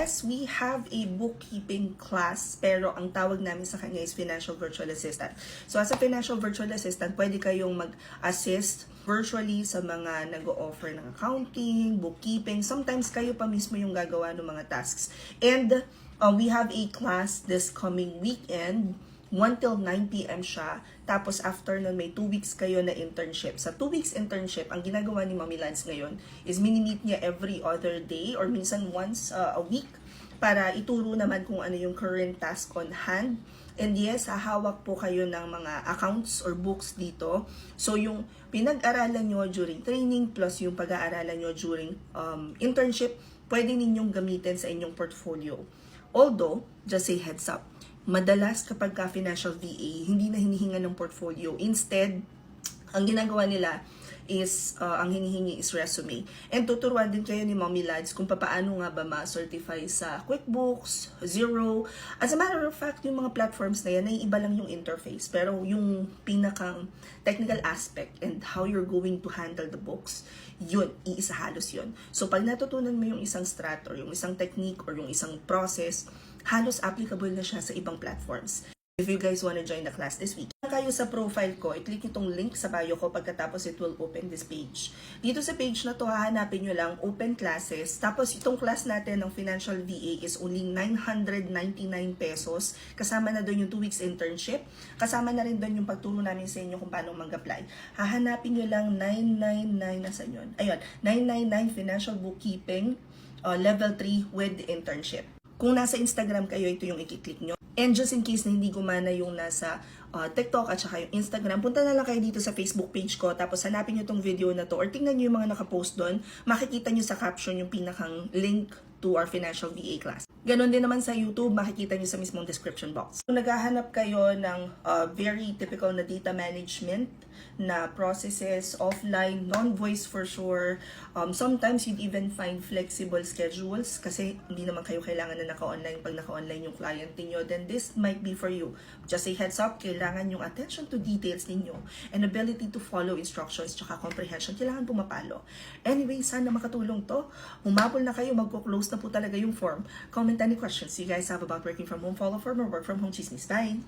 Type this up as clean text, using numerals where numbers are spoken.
Yes, we have a bookkeeping class, pero ang tawag namin sa kanya is Financial Virtual Assistant. So as a Financial Virtual Assistant, pwede kayong mag-assist virtually sa mga nag-o-offer ng accounting, bookkeeping. Sometimes kayo pa mismo yung gagawa ng mga tasks. And we have a class this coming weekend, 1 till 9 p.m. siya. Tapos after nun, may 2 weeks kayo na internship. Sa 2 weeks internship, ang ginagawa ni Mommy Lance ngayon is mini-meet niya every other day or minsan once a week para ituro naman kung ano yung current task on hand. And yes, hahawak po kayo ng mga accounts or books dito. So yung pinag-aralan nyo during training plus yung pag-aaralan nyo during internship, pwede ninyong gamitin sa inyong portfolio. Although, just a heads up, madalas kapag ka financial VA, hindi na hinihinga ng portfolio. Instead, ang ginagawa nila is, ang hinihingi is resume. And tuturuan din kayo ni Mommy Lads kung paano nga ba ma-certify sa QuickBooks, Xero. As a matter of fact, yung mga platforms na yan, ay iba lang yung interface. Pero yung pinakang technical aspect and how you're going to handle the books, yun, iisa halos yun. So pag natutunan mo yung isang strat or yung isang technique or yung isang process, halos applicable na siya sa ibang platforms. If you guys want to join the class this week, kayo sa profile ko, i-click itong link sa bio ko, pagkatapos it will open this page. Dito sa page na to, hahanapin nyo lang open classes. Tapos itong class natin ng Financial VA is only 999 pesos. Kasama na doon yung 2 weeks internship. Kasama na rin doon yung pagturo namin sa inyo kung paano mag-apply. Hahanapin nyo lang 999, nasa yun? Ayun, 999 Financial Bookkeeping Level 3 with internship. Kung nasa Instagram kayo, ito yung i-click nyo. And just in case na hindi gumana yung nasa TikTok at saka yung Instagram, punta na lang kayo dito sa Facebook page ko, tapos hanapin nyo tong video na to or tingnan nyo yung mga nakapost doon. Makikita nyo sa caption yung pinakang link to our Financial VA class. Ganon din naman sa YouTube, makikita nyo sa mismong description box. Kung naghahanap kayo ng very typical na data management na processes, offline, non-voice for sure, sometimes you'd even find flexible schedules kasi hindi naman kayo kailangan na naka-online pag naka-online yung client niyo, then this might be for you. Just a heads up, kailangan yung attention to details ninyo and ability to follow instructions tsaka comprehension, kailangan pumapalo. Anyway, sana makatulong to. Humabol na kayo, magko-close na po talaga yung form. Comment any questions you guys have about working from home, follow form, or work from home chismis. Bye!